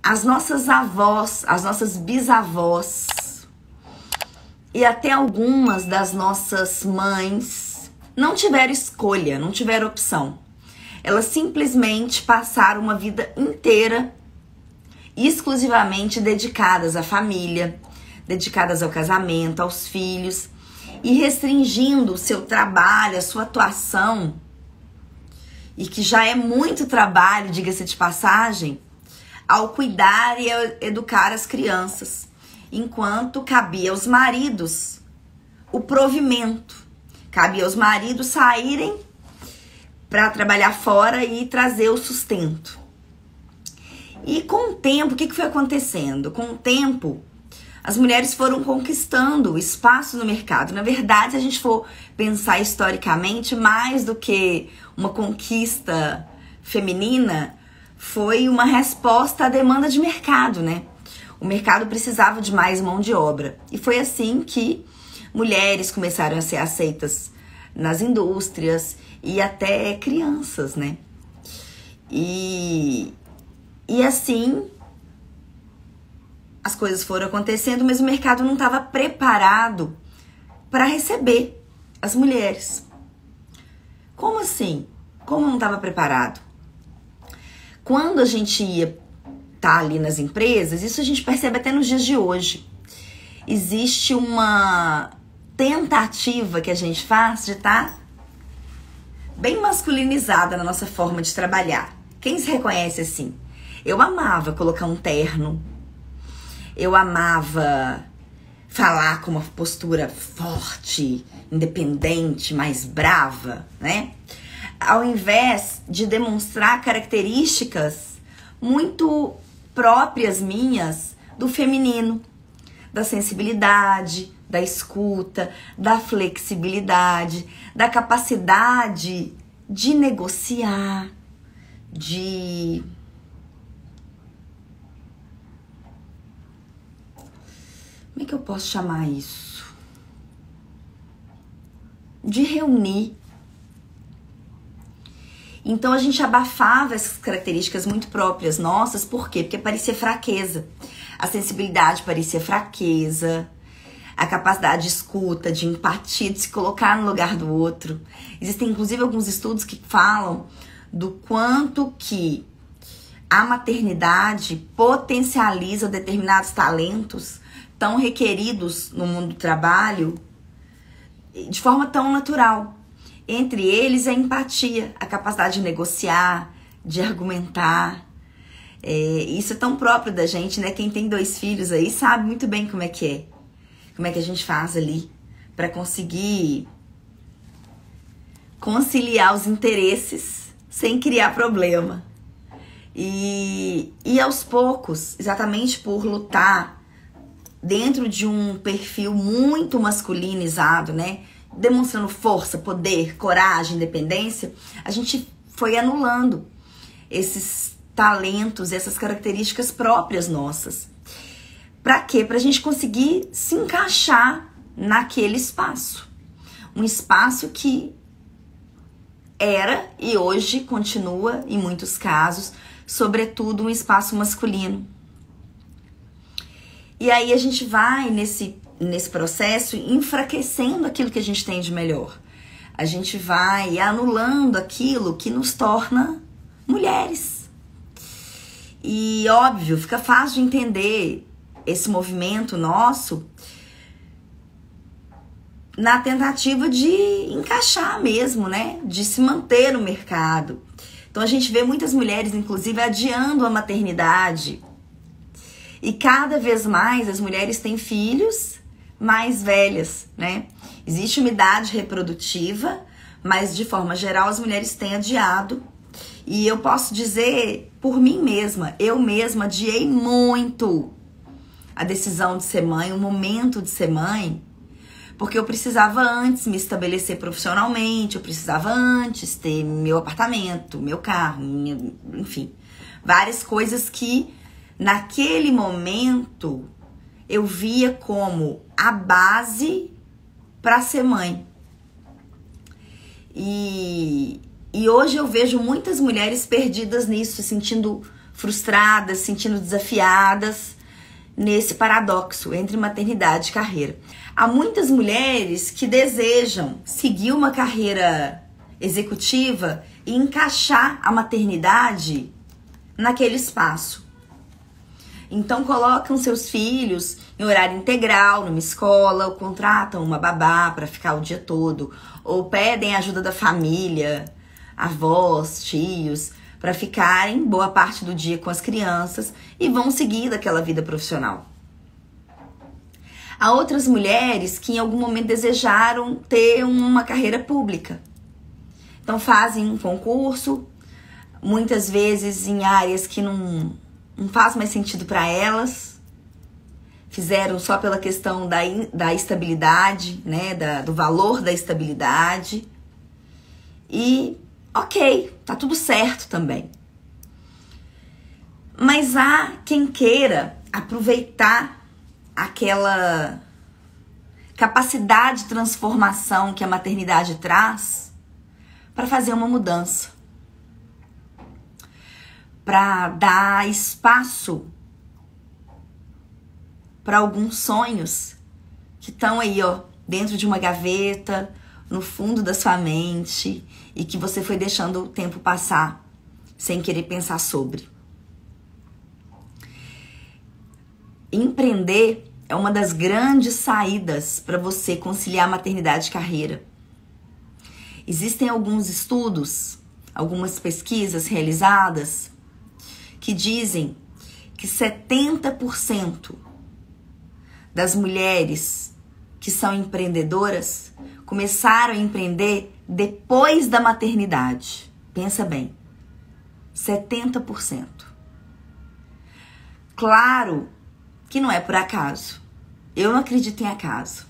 as nossas avós, as nossas bisavós e até algumas das nossas mães não tiveram escolha, não tiveram opção. Elas simplesmente passaram uma vida inteira exclusivamente dedicadas à família, dedicadas ao casamento, aos filhos, e restringindo o seu trabalho, a sua atuação, e que já é muito trabalho, diga-se de passagem, ao cuidar e educar as crianças, enquanto cabia aos maridos o provimento, cabia aos maridos saírem para trabalhar fora e trazer o sustento. E com o tempo, o que foi acontecendo? Com o tempo, as mulheres foram conquistando o espaço no mercado. Na verdade, se a gente for pensar historicamente, mais do que uma conquista feminina, foi uma resposta à demanda de mercado, né? O mercado precisava de mais mão de obra. E foi assim que mulheres começaram a ser aceitas nas indústrias e até crianças, né? E assim as coisas foram acontecendo, mas o mercado não estava preparado para receber as mulheres. Como assim? Como não estava preparado? Quando a gente ia estar ali nas empresas, isso a gente percebe até nos dias de hoje. Existe uma tentativa que a gente faz de estar bem masculinizada na nossa forma de trabalhar. Quem se reconhece assim? Eu amava colocar um terno. Eu amava falar com uma postura forte, independente, mais brava, né? Ao invés de demonstrar características muito próprias minhas do feminino, da sensibilidade, da escuta, da flexibilidade, da capacidade de negociar, de como é que eu posso chamar isso? De reunir. Então a gente abafava essas características muito próprias nossas, por quê? Porque parecia fraqueza. A sensibilidade parecia fraqueza, a capacidade de escuta, de empatia, de se colocar no lugar do outro. Existem inclusive alguns estudos que falam do quanto que a maternidade potencializa determinados talentos tão requeridos no mundo do trabalho de forma tão natural. Entre eles a empatia, a capacidade de negociar, de argumentar. Isso é tão próprio da gente, né? Quem tem 2 filhos aí sabe muito bem como é que é. Como é que a gente faz ali para conseguir conciliar os interesses sem criar problema. E aos poucos, exatamente por lutar dentro de um perfil muito masculinizado, né? Demonstrando força, poder, coragem, independência, a gente foi anulando esses talentos, essas características próprias nossas. Pra quê? Pra gente conseguir se encaixar naquele espaço. Um espaço que era e hoje continua, em muitos casos, sobretudo um espaço masculino. E aí a gente vai nesse processo enfraquecendo aquilo que a gente tem de melhor. A gente vai anulando aquilo que nos torna mulheres. E óbvio, fica fácil de entender esse movimento nosso na tentativa de encaixar mesmo, né? De se manter no mercado. Então a gente vê muitas mulheres, inclusive, adiando a maternidade. E cada vez mais as mulheres têm filhos mais velhas, né? Existe uma idade reprodutiva, mas de forma geral as mulheres têm adiado. E eu posso dizer por mim mesma, eu mesma adiei muito a decisão de ser mãe, o momento de ser mãe, porque eu precisava antes me estabelecer profissionalmente, eu precisava antes ter meu apartamento, meu carro, enfim, várias coisas que naquele momento eu via como a base para ser mãe. E hoje eu vejo muitas mulheres perdidas nisso, se sentindo frustradas, sentindo desafiadas nesse paradoxo entre maternidade e carreira. Há muitas mulheres que desejam seguir uma carreira executiva e encaixar a maternidade naquele espaço. Então colocam seus filhos em horário integral numa escola, ou contratam uma babá para ficar o dia todo, ou pedem ajuda da família, avós, tios, para ficarem boa parte do dia com as crianças e vão seguir daquela vida profissional. Há outras mulheres que em algum momento desejaram ter uma carreira pública. Então fazem um concurso, muitas vezes em áreas que não faz mais sentido para elas. Fizeram só pela questão da estabilidade, né, do valor da estabilidade. E ok, tá tudo certo também. Mas há quem queira aproveitar aquela capacidade de transformação que a maternidade traz para fazer uma mudança, para dar espaço para alguns sonhos que estão aí, ó, dentro de uma gaveta, no fundo da sua mente, e que você foi deixando o tempo passar sem querer pensar sobre. Empreender é uma das grandes saídas para você conciliar maternidade e carreira. Existem alguns estudos, algumas pesquisas realizadas que dizem que 70% das mulheres que são empreendedoras começaram a empreender depois da maternidade. Pensa bem, 70%. Claro que não é por acaso. Eu não acredito em acaso.